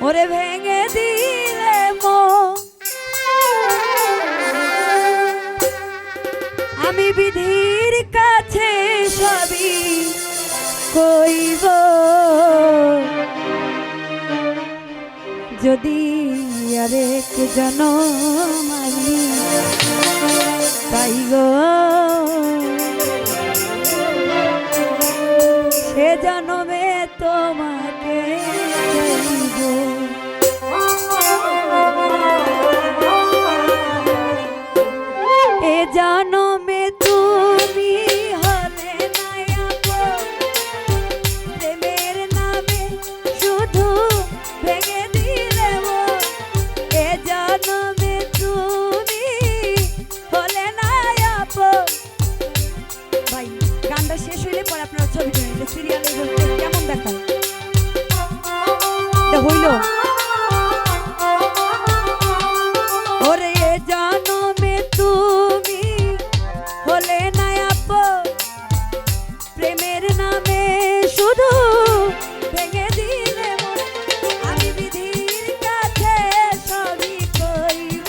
ওরে ভেঙে দিলে মন আমি বিধির কাছে সবই কইব যদি আরেক জনম আমি পাই গো সে জনমে তোমাকে চাইব এ জনমে তুমি হলে না আপন প্রেমের নামে শুধু ভেঙে দিলে মন এ জনমে তুমি হলে না আপন ভাই গানটা শেষ হইলে পরে আপনারা ছবি তুলে নিতে সিরিয়ালে কেমন দেখায় এটা হইল ওরে এ জনমে তুমি হলে না আপন প্রেমের নামে শুধু ভেঙে দিলে মন আমি বিধির কাছে সবই কইব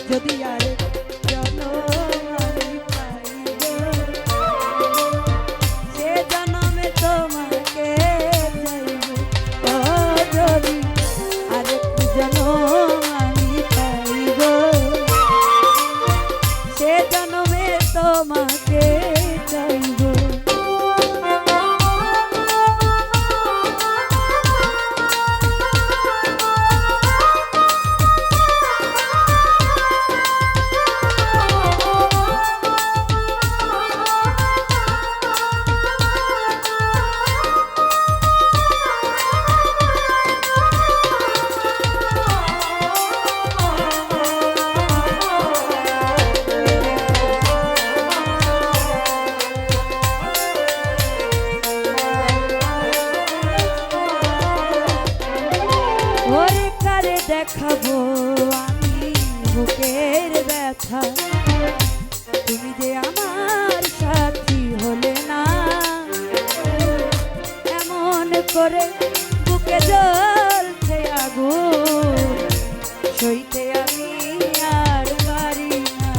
যদি আর জনম আমি পাইব সে জনমে তোমাকে চাইব ও যদি আরেক জনম আমি পাইব সে জনমে তোমাকে চাইব ওরে কারে দেখাবো আমি বুকের ব্যথা তুমি যে আমার সাথী হলে না এমন করে বুকে জ্বলছে আগুন সইতে আমি আর পারি না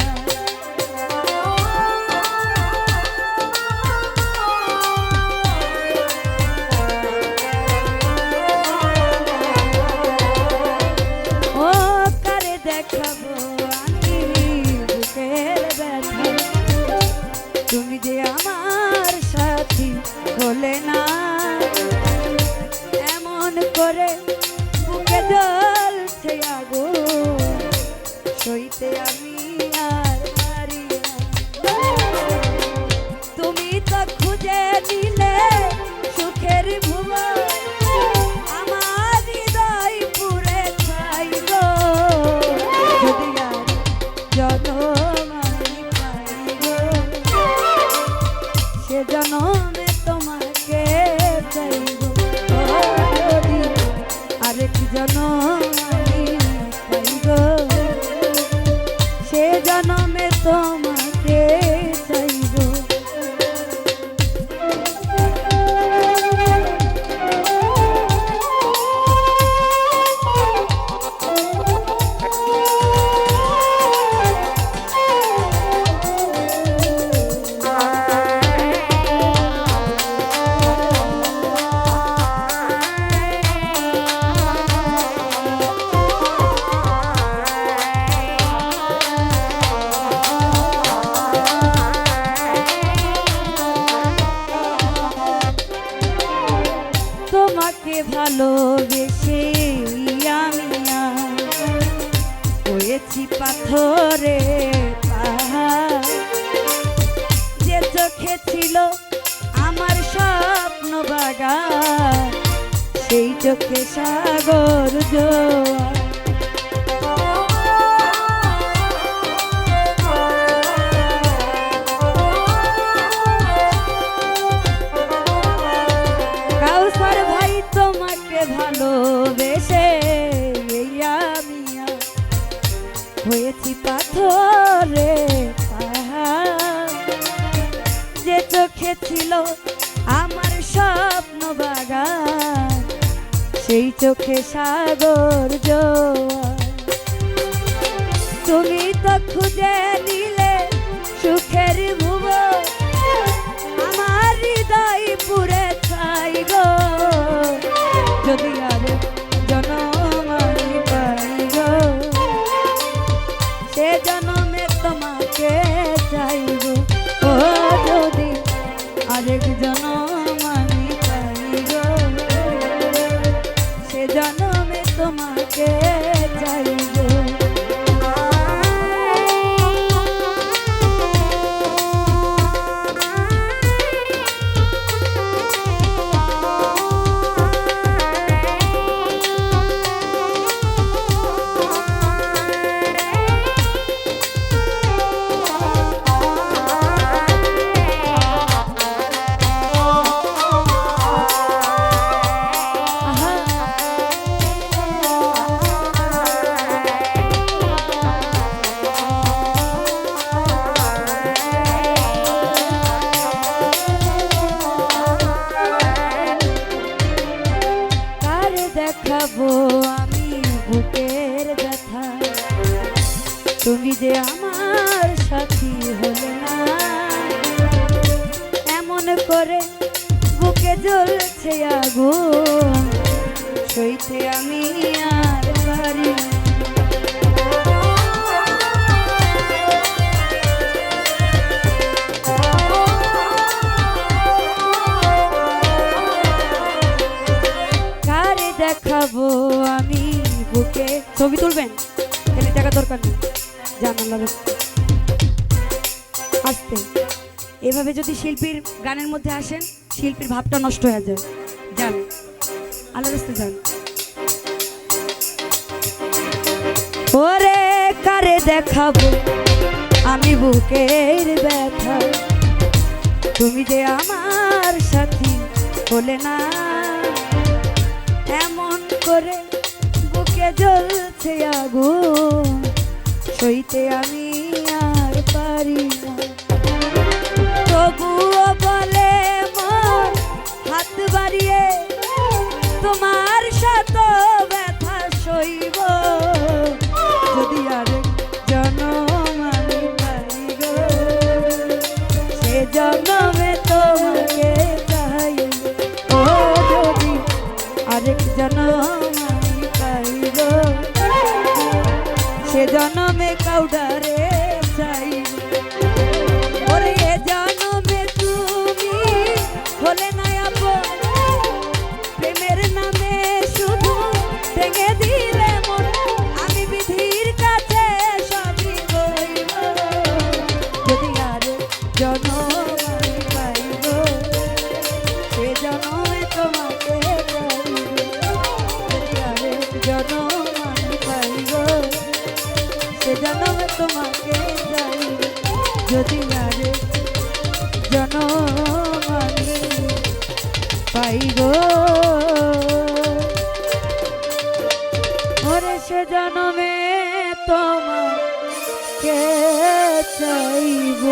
ও কারে দেখাবো আমি বুকের ব্যথা তুমি যে আমার সাথী হলে না এমন করে বুকে জ্বলছে আগুন সইতে আমি আর পারি না তুমি তো খুঁজে নিলে সুখের ভুবন আমার হৃদয় পুরে ছাইব যদি আর জনম আমি পাইব সে জনমে তোমাকে চাইব ও যদি আরেক জনম আমি পাইব সে জনমে তোমাকে চাইব তোমাকে ভালোবেসে আমি হয়েছি পাথরে পাহাড় যে চোখে ছিল আমার স্বপ্ন বাগান সেই চোখে সাগর জোয়ার কাউসার ভাই তোমাকে ভালোবেসে আমি হয়েছি পাথরে পাহাড় যে চোখে ছিল আমার স্বপ্ন বাগান সেই চোখে সাগর জোয়ার। তুমি তো খুঁজে নিলে সুখের ভুবন, আমার হৃদয় পুরে ছাই গো। যদি আর জনম আমি পাই গো, সে জনমে তোমাকে চাইব। ও যদি আরেক জনম আমি পাই গো, সে জনমে তোমাকে চাইব। দেখাবো আমি বুকের ব্যথা, তুমি যে আমার সাথী হলে না। এমন করে বুকে জ্বলছে আগুন, সইতে আমি আর পারি না। দেখাবো আমি বুকে। ছবি তুলবেন তাহলে টাকা দরকার নেই, জানালার আসতে। এভাবে যদি শিল্পীর গানের মধ্যে আসেন, শিল্পীর ভাবটা নষ্ট হয়ে যায়। যান আল্লাহ রাস্তায় যান। ওরে কারে দেখাবো আমি বুকের ব্যথা, তুমি যে আমার সাথী বলে না। এমন করে বুকে জ্বলছে আগুন, সইতে আমি আর পারি না। তবুও বলে মন হাত বাড়িয়ে, তোমার সাথে ব্যথা সইব। যদি আরেক জনম আমি পাই গো, সে জনমে তোমাকে চাই। ও যদি আরেক জনম আমি পাই গো, সে জনমে কাউডারে চাই। ওরে এ জনমে তুমি হলে না আপন, প্রেমের নামে শুধু ভেঙে দিলে মন। আমি বিধির কাছে সবই কইব, যদি আরেক জনম আমি পাই গো, সে জনমে তোমাকে জনম আমি পাই গো, সে জনমে তোমাকে চাই। যদি আরে জনম আমি পাই গো, ওরে সে জনমে তোমাকে চাইব।